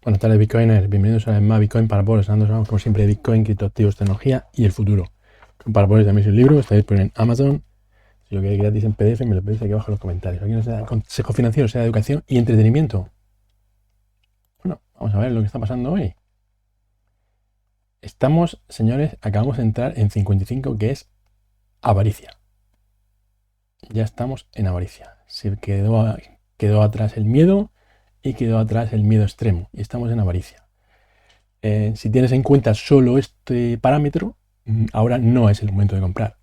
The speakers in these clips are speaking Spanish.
Buenas tardes, Bitcoiners. Bienvenidos a vez más Bitcoin para pobres. Hablando como siempre de Bitcoin, criptoactivos, tecnología y el futuro. Para pobres también es un libro, está disponible en Amazon. Si lo queréis gratis en PDF, me lo pedís aquí abajo en los comentarios. Aquí nos da consejo financiero, sea de educación y entretenimiento. Bueno, vamos a ver lo que está pasando hoy. Estamos, señores, acabamos de entrar en 55, que es avaricia. Ya estamos en avaricia. Se quedó atrás el miedo y quedó atrás el miedo extremo. Y estamos en avaricia. Si tienes en cuenta solo este parámetro, ahora no es el momento de comprar.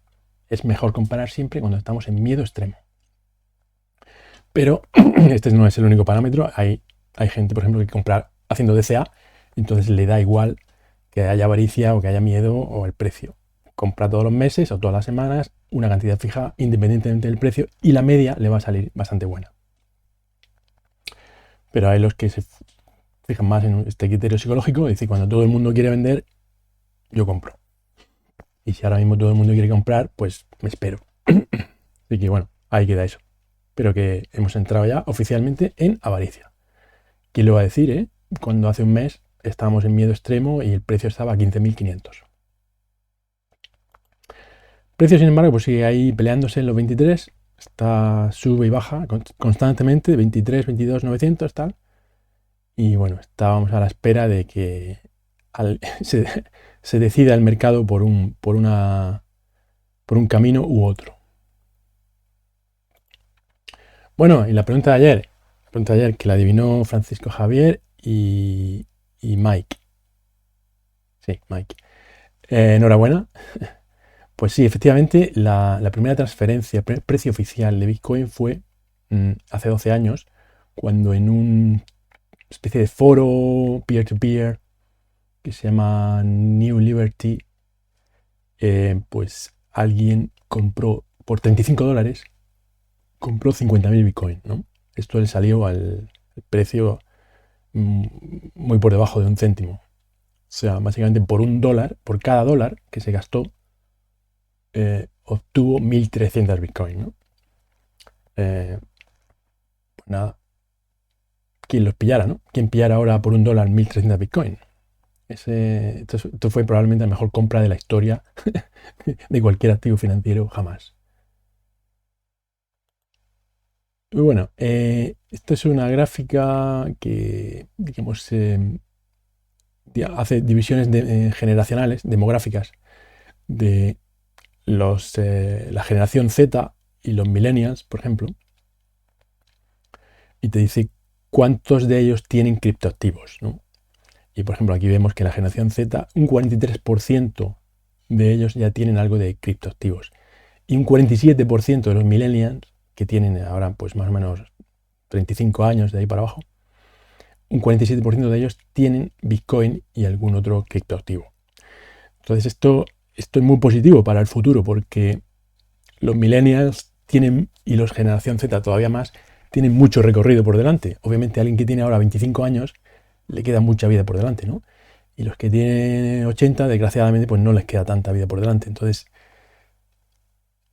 Es mejor comprar siempre cuando estamos en miedo extremo. Pero este no es el único parámetro. Hay gente, por ejemplo, que compra haciendo DCA, entonces le da igual que haya avaricia o que haya miedo o el precio. Compra todos los meses o todas las semanas una cantidad fija independientemente del precio y la media le va a salir bastante buena. Pero hay los que se fijan más en este criterio psicológico, es decir, cuando todo el mundo quiere vender, yo compro. Y si ahora mismo todo el mundo quiere comprar, pues me espero. Así que bueno, ahí queda eso. Pero que hemos entrado ya oficialmente en avaricia. ¿Quién lo va a decir, cuando hace un mes estábamos en miedo extremo y el precio estaba a 15.500? El precio, sin embargo, pues sigue ahí peleándose en los 23. Está sube y baja constantemente, 23, 22, 900, tal. Y bueno, estábamos a la espera de que se decida el mercado por un camino u otro. Bueno, y la pregunta de ayer que la adivinó Francisco Javier y Mike. Sí, Mike. Enhorabuena. Pues sí, efectivamente, la primera transferencia, precio oficial de Bitcoin fue hace 12 años, cuando en una especie de foro peer-to-peer que se llama New Liberty, pues alguien compró por $35, compró 50.000 Bitcoin, ¿no? Esto le salió al precio muy por debajo de un céntimo. O sea, básicamente por $1, por cada dólar que se gastó, obtuvo 1.300 Bitcoin, ¿no? Pues nada, ¿quién los pillara, no? ¿Quién pillara ahora por $1 1.300 Bitcoin? Esto fue probablemente la mejor compra de la historia de cualquier activo financiero jamás. Y bueno, esto es una gráfica que, digamos, hace divisiones generacionales, demográficas, de la generación Z y los millennials, por ejemplo, y te dice cuántos de ellos tienen criptoactivos, ¿no? Y por ejemplo, aquí vemos que la generación Z, un 43% de ellos ya tienen algo de criptoactivos. Y un 47% de los millennials, que tienen ahora pues más o menos 35 años de ahí para abajo, un 47% de ellos tienen Bitcoin y algún otro criptoactivo. Entonces esto es muy positivo para el futuro, porque los millennials tienen, y los generación Z todavía más, tienen mucho recorrido por delante. Obviamente alguien que tiene ahora 25 años le queda mucha vida por delante, ¿no? Y los que tienen 80, desgraciadamente, pues no les queda tanta vida por delante. Entonces,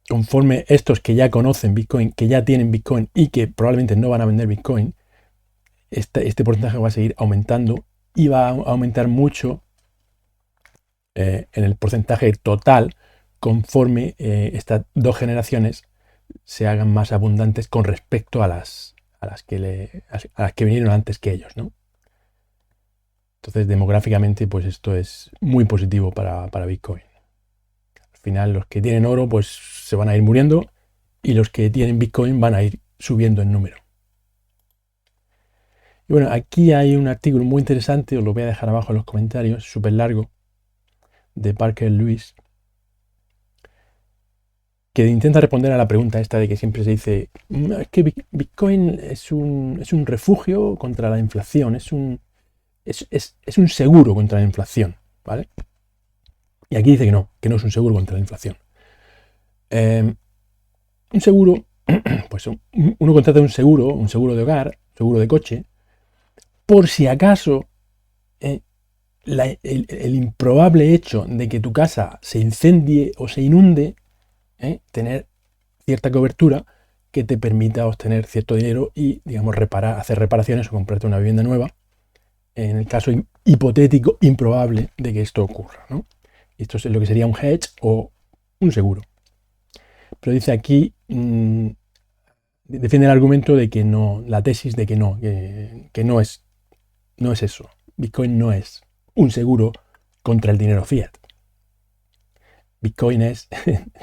conforme estos que ya conocen Bitcoin, que ya tienen Bitcoin y que probablemente no van a vender Bitcoin, este porcentaje va a seguir aumentando y va a aumentar mucho en el porcentaje total conforme estas dos generaciones se hagan más abundantes con respecto a las que vinieron antes que ellos, ¿no? Entonces, demográficamente, pues esto es muy positivo para Bitcoin. Al final, los que tienen oro, pues se van a ir muriendo y los que tienen Bitcoin van a ir subiendo en número. Y bueno, aquí hay un artículo muy interesante, os lo voy a dejar abajo en los comentarios, súper largo, de Parker Lewis, que intenta responder a la pregunta esta de que siempre se dice es que Bitcoin es un refugio contra la inflación, es un seguro contra la inflación, ¿vale? Y aquí dice que no es un seguro contra la inflación. Un seguro, pues uno contrata un seguro de hogar, seguro de coche, por si acaso el improbable hecho de que tu casa se incendie o se inunde, tener cierta cobertura que te permita obtener cierto dinero y, digamos, hacer reparaciones o comprarte una vivienda nueva en el caso hipotético, improbable de que esto ocurra, ¿no? Esto es lo que sería un hedge o un seguro. Pero dice aquí, defiende el argumento de que no, la tesis de que no es eso. Bitcoin no es un seguro contra el dinero fiat. Bitcoin es,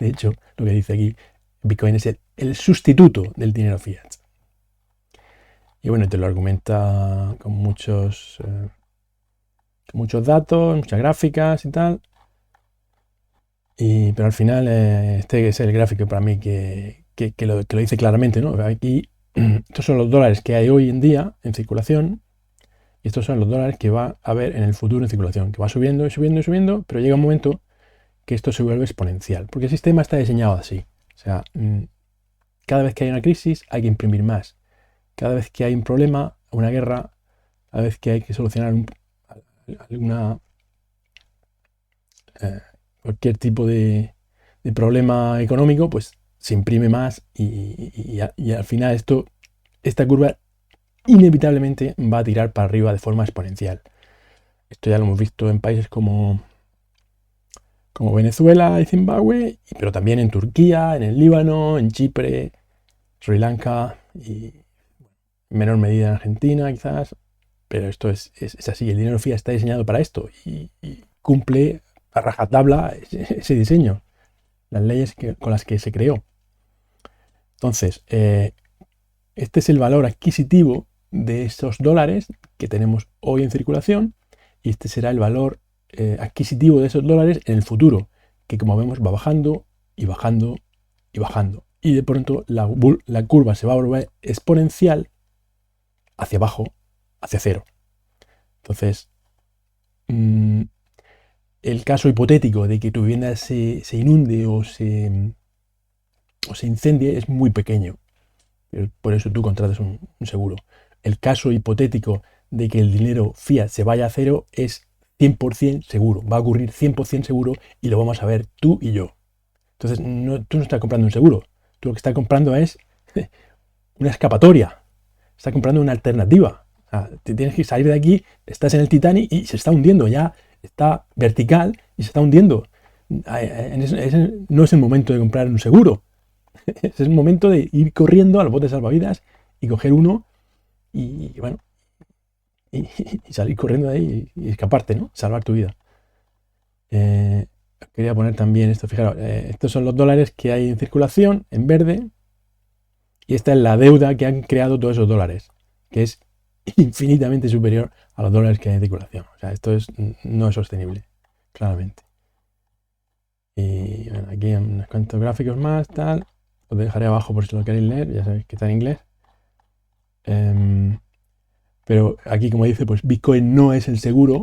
de hecho, lo que dice aquí, Bitcoin es el sustituto del dinero fiat. Y bueno, te lo argumenta con muchos datos, muchas gráficas y tal. Pero al final este es el gráfico para mí que lo dice claramente, ¿no? Aquí estos son los dólares que hay hoy en día en circulación y estos son los dólares que va a haber en el futuro en circulación, que va subiendo y subiendo y subiendo, pero llega un momento que esto se vuelve exponencial, porque el sistema está diseñado así. O sea, cada vez que hay una crisis hay que imprimir más. Cada vez que hay un problema, una guerra, cada vez que hay que solucionar cualquier tipo de problema económico, pues se imprime más y al final esta curva inevitablemente va a tirar para arriba de forma exponencial. Esto ya lo hemos visto en países como Venezuela y Zimbabue, pero también en Turquía, en el Líbano, en Chipre, Sri Lanka y en menor medida en Argentina quizás, pero esto es así, el dinero fiat está diseñado para esto y cumple a rajatabla ese diseño, las leyes con las que se creó. Entonces, este es el valor adquisitivo de esos dólares que tenemos hoy en circulación y este será el valor adquisitivo de esos dólares en el futuro, que como vemos va bajando y bajando y bajando. Y de pronto la curva se va a volver exponencial hacia abajo, hacia cero. Entonces, el caso hipotético de que tu vivienda se inunde o se incendie es muy pequeño. Por eso tú contratas un seguro. El caso hipotético de que el dinero fiat se vaya a cero es 100% seguro. Va a ocurrir 100% seguro y lo vamos a ver tú y yo. Entonces, tú no estás comprando un seguro. Tú lo que estás comprando es una escapatoria. Estás comprando una alternativa. O sea, te tienes que salir de aquí, estás en el Titanic y se está hundiendo ya. Está vertical y se está hundiendo. No es el momento de comprar un seguro. Es el momento de ir corriendo al bote de salvavidas y coger uno y bueno, y salir corriendo de ahí y escaparte, ¿no? Salvar tu vida. Quería poner también esto, fijaros, estos son los dólares que hay en circulación en verde y esta es la deuda que han creado todos esos dólares, que es infinitamente superior a los dólares que hay en circulación. O sea, no es sostenible, claramente. Y bueno, aquí hay unos cuantos gráficos más, tal. Os dejaré abajo por si lo queréis leer, ya sabéis que está en inglés. Pero aquí, como dice, pues Bitcoin no es el seguro,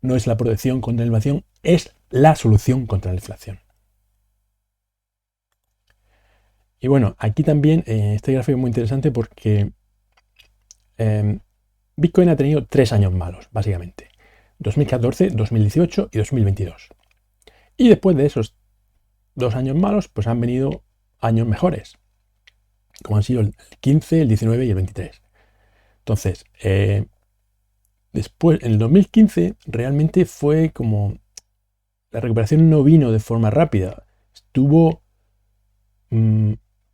no es la protección contra la inflación, es la solución contra la inflación. Y bueno, aquí también este gráfico es muy interesante porque Bitcoin ha tenido 3 años malos, básicamente. 2014, 2018 y 2022. Y después de esos 2 años malos, pues han venido años mejores, como han sido el 15, el 19 y el 23. Entonces, después, en el 2015, realmente fue como... La recuperación no vino de forma rápida. Estuvo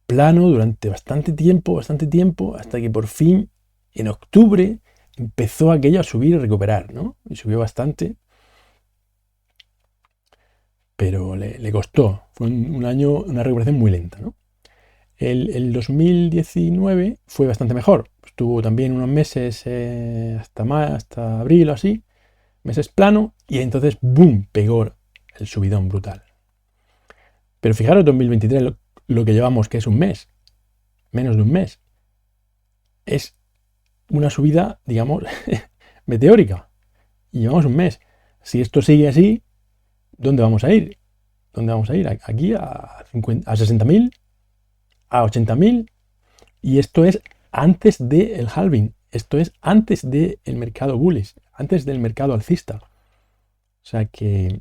plano durante bastante tiempo, hasta que por fin, en octubre, empezó aquello a subir y recuperar, ¿no? Y subió bastante. Pero le costó. Fue un año, una recuperación muy lenta, ¿no? El 2019 fue bastante mejor. Estuvo también unos meses hasta abril o así, meses plano, y entonces, ¡boom!, pegó el subidón brutal. Pero fijaros, 2023, lo que llevamos, que es un mes, menos de un mes, es una subida, digamos, meteórica. Y llevamos un mes. Si esto sigue así, ¿dónde vamos a ir? ¿Dónde vamos a ir? Aquí a 60.000, a 80.000. Y esto es antes del halving. Esto es antes del mercado bullish, antes del mercado alcista. O sea que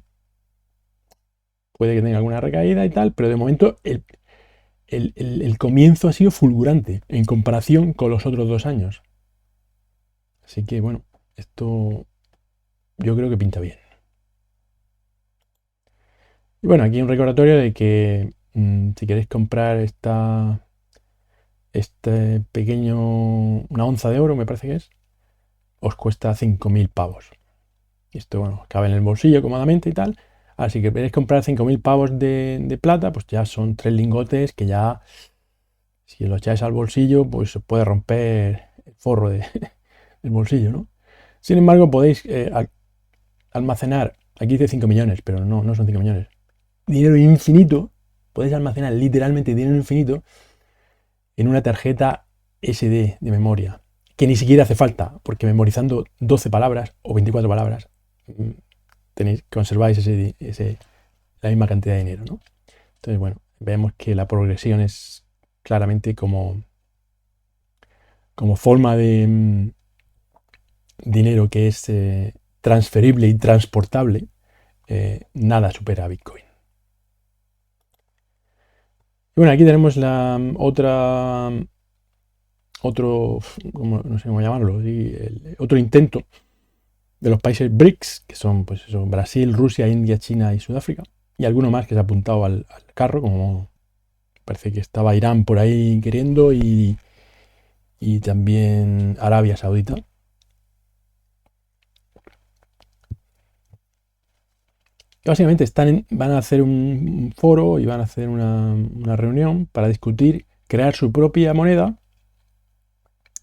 puede que tenga alguna recaída y tal, pero de momento el comienzo ha sido fulgurante en comparación con los otros 2 años. Así que bueno, Esto yo creo que pinta bien. Y bueno, aquí un recordatorio de que si queréis comprar este pequeño, una onza de oro, me parece que es, os cuesta 5.000 pavos. Y esto, bueno, cabe en el bolsillo cómodamente y tal. Así que queréis comprar 5.000 pavos de plata, pues ya son 3 lingotes que ya, si lo echáis al bolsillo, pues os puede romper el forro del bolsillo, ¿no? Sin embargo, podéis almacenar, aquí dice 5 millones, pero no son 5 millones. Dinero infinito, podéis almacenar literalmente dinero infinito en una tarjeta SD de memoria, que ni siquiera hace falta, porque memorizando 12 palabras o 24 palabras, conserváis la misma cantidad de dinero, ¿no? Entonces, bueno, vemos que la progresión es claramente como forma de dinero que es transferible y transportable, nada supera a Bitcoin. Y bueno, aquí tenemos otro, no sé cómo llamarlo, otro intento de los países BRICS, que son pues eso, Brasil, Rusia, India, China y Sudáfrica, y alguno más que se ha apuntado al carro, como parece que estaba Irán por ahí queriendo, y también Arabia Saudita. Y básicamente van a hacer un foro y van a hacer una reunión para discutir crear su propia moneda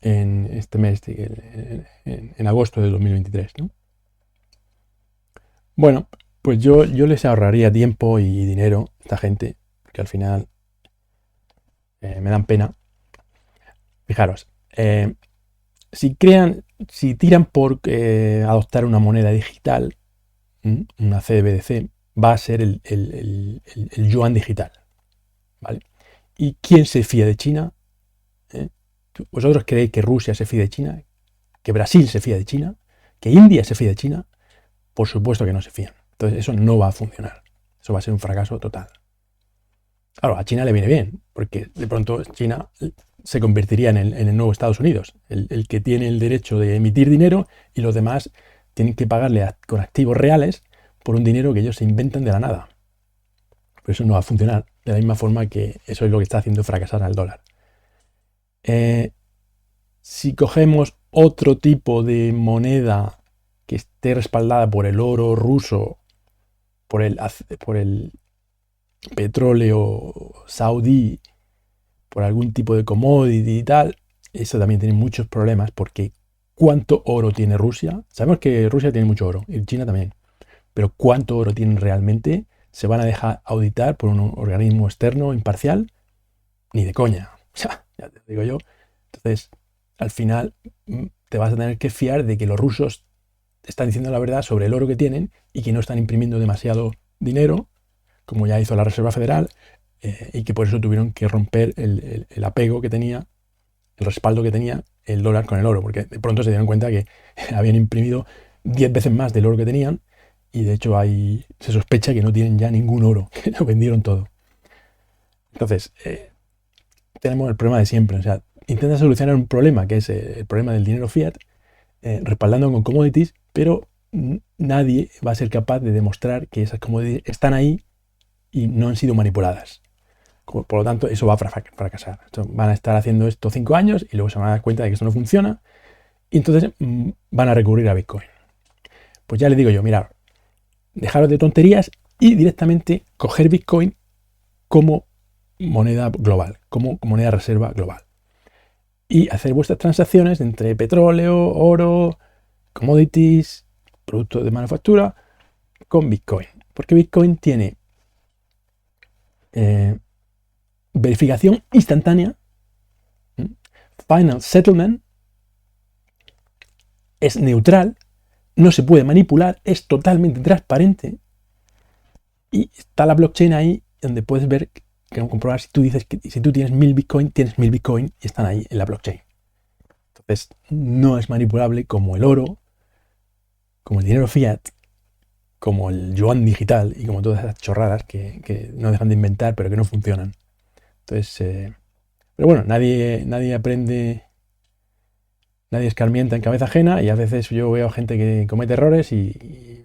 en este mes, en agosto de 2023, ¿no? Bueno, pues yo les ahorraría tiempo y dinero a esta gente, porque al final me dan pena. Fijaros, si tiran por adoptar una moneda digital, una CBDC, va a ser el yuan digital, ¿vale? ¿Y quién se fía de China? ¿Eh? ¿Vosotros creéis que Rusia se fía de China? ¿Que Brasil se fía de China? ¿Que India se fía de China? Por supuesto que no se fían. Entonces eso no va a funcionar. Eso va a ser un fracaso total. Claro, a China le viene bien, porque de pronto China se convertiría en el nuevo Estados Unidos, el que tiene el derecho de emitir dinero y los demás tienen que pagarle con activos reales por un dinero que ellos se inventan de la nada. Pero eso no va a funcionar, de la misma forma que eso es lo que está haciendo fracasar al dólar. Si cogemos otro tipo de moneda que esté respaldada por el oro ruso, por el petróleo saudí, por algún tipo de commodity y tal, eso también tiene muchos problemas porque ¿cuánto oro tiene Rusia? Sabemos que Rusia tiene mucho oro y China también, pero ¿cuánto oro tienen realmente? ¿Se van a dejar auditar por un organismo externo imparcial? Ni de coña, ya te digo yo. Entonces, al final te vas a tener que fiar de que los rusos están diciendo la verdad sobre el oro que tienen y que no están imprimiendo demasiado dinero, como ya hizo la Reserva Federal, y que por eso tuvieron que romper el apego que tenía, el respaldo que tenía el dólar con el oro, porque de pronto se dieron cuenta que habían imprimido 10 veces más del oro que tenían y de hecho se sospecha que no tienen ya ningún oro, que lo vendieron todo. Entonces, tenemos el problema de siempre, o sea, intenta solucionar un problema que es el problema del dinero fiat, respaldando con commodities, pero nadie va a ser capaz de demostrar que esas commodities están ahí y no han sido manipuladas. Por lo tanto, eso va a fracasar. Van a estar haciendo esto 5 años y luego se van a dar cuenta de que esto no funciona y entonces van a recurrir a Bitcoin. Pues ya les digo yo, mirad, dejaros de tonterías y directamente coger Bitcoin como moneda global, como moneda reserva global. Y hacer vuestras transacciones entre petróleo, oro, commodities, productos de manufactura con Bitcoin. Porque Bitcoin tiene verificación instantánea, final settlement, es neutral, no se puede manipular, es totalmente transparente y está la blockchain ahí donde puedes ver, comprobar si tú dices que si tú tienes 1000 Bitcoin, tienes 1000 Bitcoin y están ahí en la blockchain. Entonces no es manipulable como el oro, como el dinero fiat, como el yuan digital y como todas esas chorradas que no dejan de inventar pero que no funcionan. Entonces, pero bueno, nadie aprende nadie escarmienta en cabeza ajena, y a veces yo veo gente que comete errores y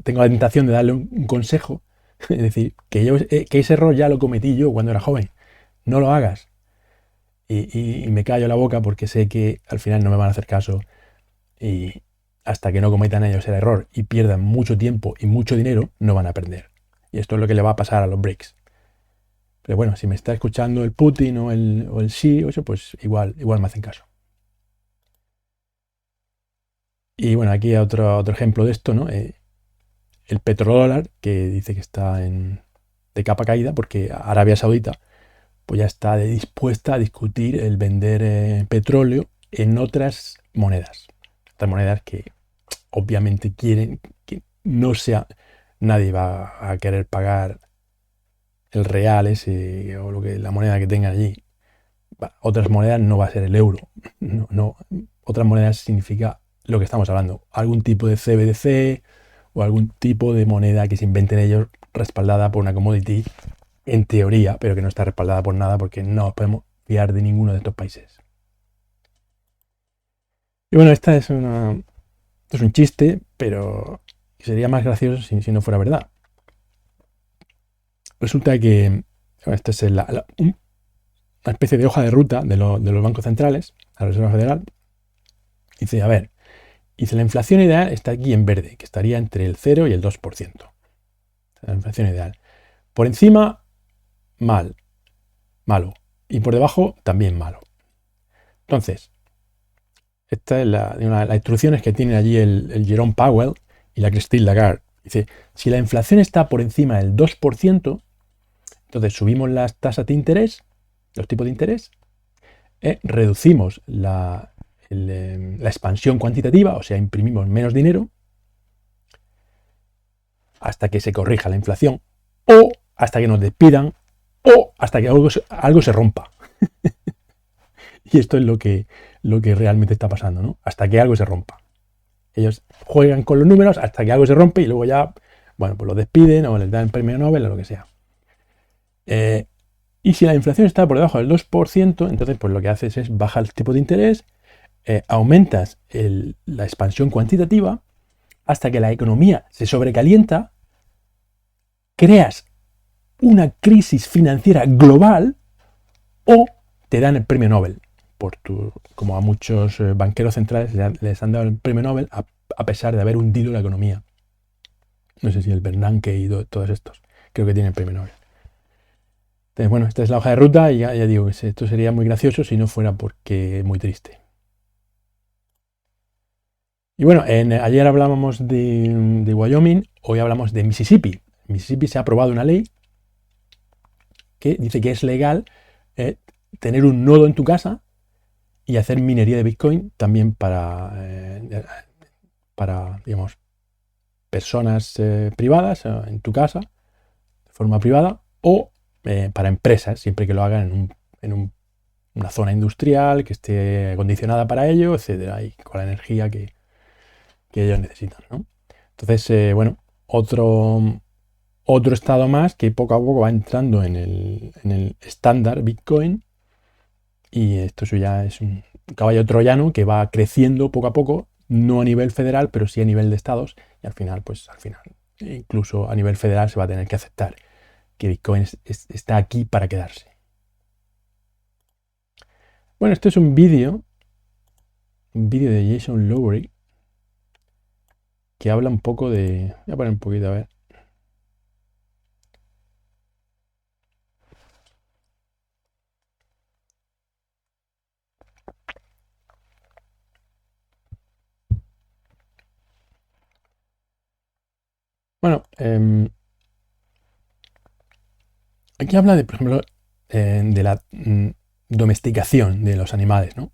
tengo la tentación de darle un consejo, es decir, que ese error ya lo cometí yo cuando era joven, no lo hagas. Y me callo la boca porque sé que al final no me van a hacer caso, y hasta que no cometan ellos el error y pierdan mucho tiempo y mucho dinero, no van a aprender. Y esto es lo que le va a pasar a los BRICS. Pero bueno, si me está escuchando el Putin o el Xi, o eso, pues igual me hacen caso. Y bueno, aquí otro ejemplo de esto, ¿no? El petrodólar, que dice que está de capa caída porque Arabia Saudita pues ya está dispuesta a discutir el vender petróleo en otras monedas. Otras monedas que obviamente quieren que no sea... Nadie va a querer pagar el real ese o la moneda que tengan allí. Otras monedas no va a ser el euro. No. Otras monedas significa lo que estamos hablando. Algún tipo de CBDC o algún tipo de moneda que se inventen ellos respaldada por una commodity, en teoría, pero que no está respaldada por nada porque no nos podemos fiar de ninguno de estos países. Y bueno, esto es un chiste, pero sería más gracioso si no fuera verdad. Resulta que esta es una especie de hoja de ruta de los bancos centrales, la Reserva Federal. Dice, a ver, la inflación ideal está aquí en verde, que estaría entre el 0 y el 2%. La inflación ideal. Por encima, malo. Y por debajo, también malo. Entonces, esta es las instrucciones que tienen allí el Jerome Powell y la Christine Lagarde. Dice, si la inflación está por encima del 2%, entonces subimos las tasas de interés, los tipos de interés, reducimos la expansión cuantitativa, o sea, imprimimos menos dinero hasta que se corrija la inflación, o hasta que nos despidan, o hasta que algo se rompa. Y esto es lo que realmente está pasando, ¿no? Hasta que algo se rompa. Ellos juegan con los números hasta que algo se rompe y luego ya, bueno, pues lo despiden o les dan el premio Nobel o lo que sea. Y si la inflación está por debajo del 2%, entonces pues lo que haces es bajar el tipo de interés, aumentas la expansión cuantitativa hasta que la economía se sobrecalienta, creas una crisis financiera global o te dan el premio Nobel. Como a muchos banqueros centrales les han dado el premio Nobel a pesar de haber hundido la economía. No sé si el Bernanke y todos estos. Creo que tienen el premio Nobel. Entonces, bueno, esta es la hoja de ruta y ya digo que esto sería muy gracioso si no fuera porque es muy triste. Y bueno, ayer hablábamos de Wyoming, hoy hablamos de Mississippi. En Mississippi se ha aprobado una ley que dice que es legal tener un nodo en tu casa y hacer minería de Bitcoin también para digamos, personas privadas en tu casa, de forma privada, o para empresas, siempre que lo hagan en una zona industrial que esté acondicionada para ello, etcétera, y con la energía que ellos necesitan, ¿no? Entonces, bueno, otro estado más que poco a poco va entrando en el estándar Bitcoin, y esto ya es un caballo troyano que va creciendo poco a poco, no a nivel federal, pero sí a nivel de estados, y al final, incluso a nivel federal se va a tener que aceptar que Bitcoin está aquí para quedarse. Bueno, este es un vídeo de Jason Lowery que habla un poco de... Voy a poner un poquito a ver. Bueno, aquí habla de, por ejemplo, de la domesticación de los animales, ¿no?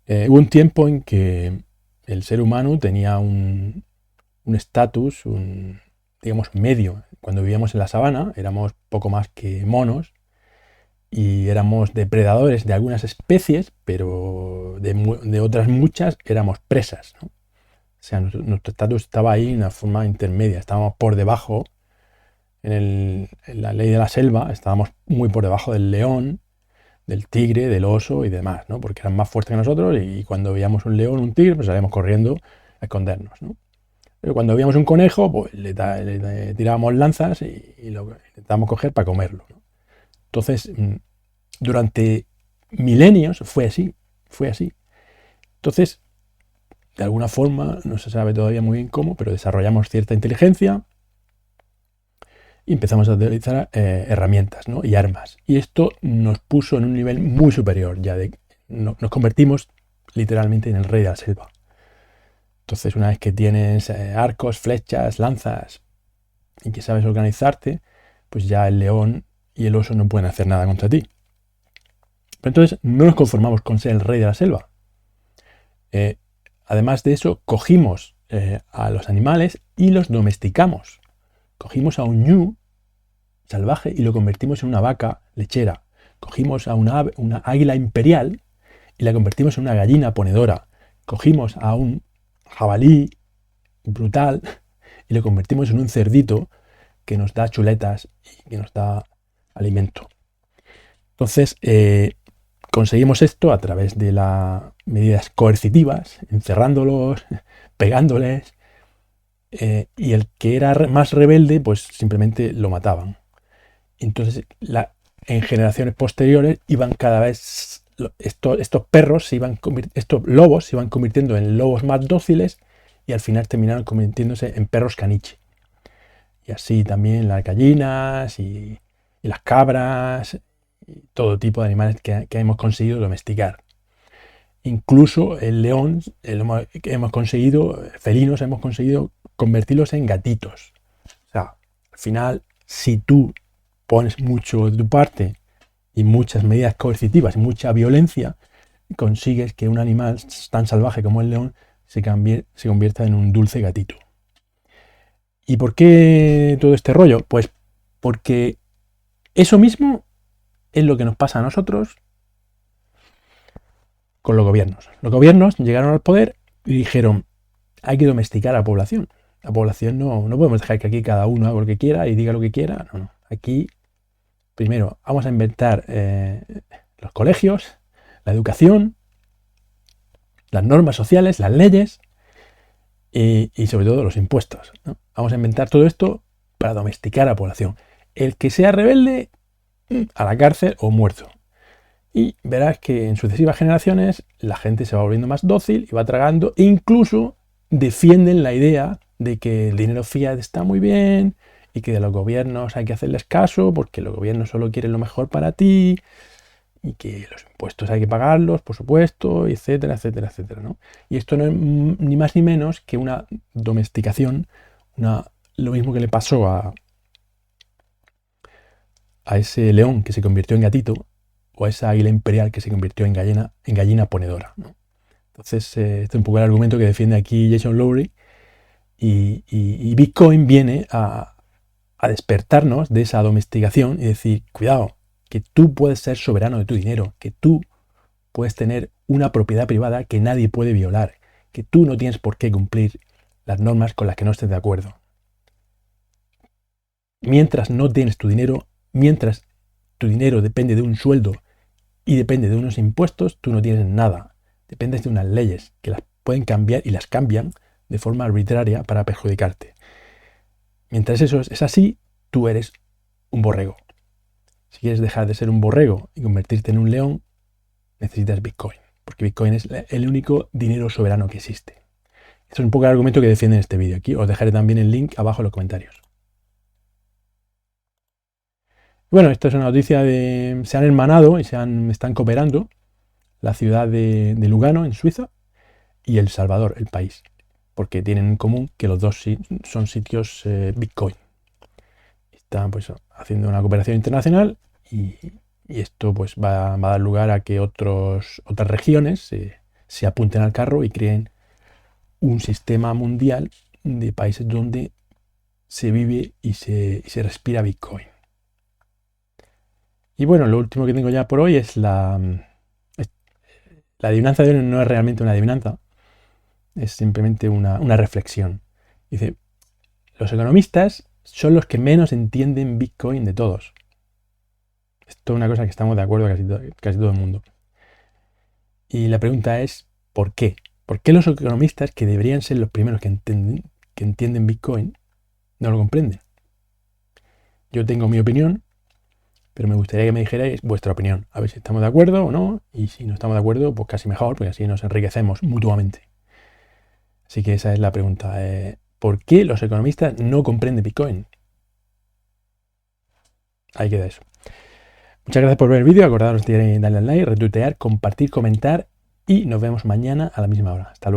Hubo un tiempo en que el ser humano tenía un estatus, digamos, medio. Cuando vivíamos en la sabana éramos poco más que monos y éramos depredadores de algunas especies, pero de otras muchas éramos presas, ¿no? O sea, nuestro estatus estaba ahí en una forma intermedia, estábamos por debajo, en la ley de la selva, estábamos muy por debajo del león, del tigre, del oso y demás, ¿no? Porque eran más fuertes que nosotros y cuando veíamos un león, un tigre, pues salíamos corriendo a escondernos, ¿no? Pero cuando veíamos un conejo, pues le tirábamos lanzas y lo intentábamos coger para comerlo, ¿no? Entonces, durante milenios fue así, fue así. Entonces, de alguna forma, no se sabe todavía muy bien cómo, pero desarrollamos cierta inteligencia y empezamos a utilizar herramientas, ¿no? Y armas. Y esto nos puso en un nivel muy superior, nos convertimos literalmente en el rey de la selva. Entonces, una vez que tienes arcos, flechas, lanzas y que sabes organizarte, pues ya el león y el oso no pueden hacer nada contra ti. Pero entonces no nos conformamos con ser el rey de la selva. Además de eso, cogimos a los animales y los domesticamos. Cogimos a un ñu salvaje y lo convertimos en una vaca lechera. Cogimos a una águila imperial y la convertimos en una gallina ponedora. Cogimos a un jabalí brutal y lo convertimos en un cerdito que nos da chuletas y que nos da alimento. Entonces, conseguimos esto a través de las medidas coercitivas, encerrándolos, pegándoles, y el que era más rebelde, pues simplemente lo mataban. Entonces, en generaciones posteriores iban cada vez, estos perros, estos lobos se iban convirtiendo en lobos más dóciles y al final terminaron convirtiéndose en perros caniche. Y así también las gallinas y las cabras, y todo tipo de animales que hemos conseguido domesticar. Incluso el león, felinos hemos conseguido convertirlos en gatitos. O sea, al final, si tú pones mucho de tu parte y muchas medidas coercitivas y mucha violencia, consigues que un animal tan salvaje como el león se convierta en un dulce gatito. ¿Y por qué todo este rollo? Pues porque eso mismo es lo que nos pasa a nosotros con los gobiernos. Los gobiernos llegaron al poder y dijeron, hay que domesticar a la población. La población no podemos dejar que aquí cada uno haga lo que quiera y diga lo que quiera. No. Aquí, primero, vamos a inventar los colegios, la educación, las normas sociales, las leyes y sobre todo los impuestos, ¿no? Vamos a inventar todo esto para domesticar a la población. El que sea rebelde, a la cárcel o muerto. Y verás que en sucesivas generaciones la gente se va volviendo más dócil y va tragando e incluso defienden la idea de que el dinero fiat está muy bien y que de los gobiernos hay que hacerles caso porque los gobiernos solo quieren lo mejor para ti y que los impuestos hay que pagarlos, por supuesto, etcétera, etcétera, etcétera, ¿no? Y esto no es ni más ni menos que una domesticación, lo mismo que le pasó a ese león que se convirtió en gatito o a esa águila imperial que se convirtió en gallina ponedora, ¿no? Entonces, este es un poco el argumento que defiende aquí Jason Lowery y Bitcoin viene a despertarnos de esa domesticación y decir, cuidado, que tú puedes ser soberano de tu dinero, que tú puedes tener una propiedad privada que nadie puede violar, que tú no tienes por qué cumplir las normas con las que no estés de acuerdo. Mientras no tienes tu dinero, mientras tu dinero depende de un sueldo y depende de unos impuestos, tú no tienes nada. Dependes de unas leyes que las pueden cambiar y las cambian de forma arbitraria para perjudicarte. Mientras eso es así, tú eres un borrego. Si quieres dejar de ser un borrego y convertirte en un león, necesitas Bitcoin, porque Bitcoin es el único dinero soberano que existe. Esto es un poco el argumento que defiende en este vídeo. Aquí os dejaré también el link abajo en los comentarios. Bueno, esta es una noticia se han hermanado y están cooperando la ciudad de Lugano, en Suiza, y El Salvador, el país, porque tienen en común que los dos son sitios Bitcoin. Están pues haciendo una cooperación internacional y esto pues va a dar lugar a que otras regiones se apunten al carro y creen un sistema mundial de países donde se vive y se respira Bitcoin. Y bueno, lo último que tengo ya por hoy es la adivinanza de hoy. No es realmente una adivinanza, es simplemente una reflexión. Dice, los economistas son los que menos entienden Bitcoin de todos. Esto es una cosa que estamos de acuerdo casi todo el mundo. Y la pregunta es, ¿por qué? ¿Por qué los economistas, que deberían ser los primeros que entienden Bitcoin, no lo comprenden? Yo tengo mi opinión, pero me gustaría que me dijerais vuestra opinión. A ver si estamos de acuerdo o no. Y si no estamos de acuerdo, pues casi mejor, porque así nos enriquecemos mutuamente. Así que esa es la pregunta. ¿Por qué los economistas no comprenden Bitcoin? Ahí queda eso. Muchas gracias por ver el vídeo. Acordaros de darle al like, retuitear, compartir, comentar. Y nos vemos mañana a la misma hora. Hasta luego.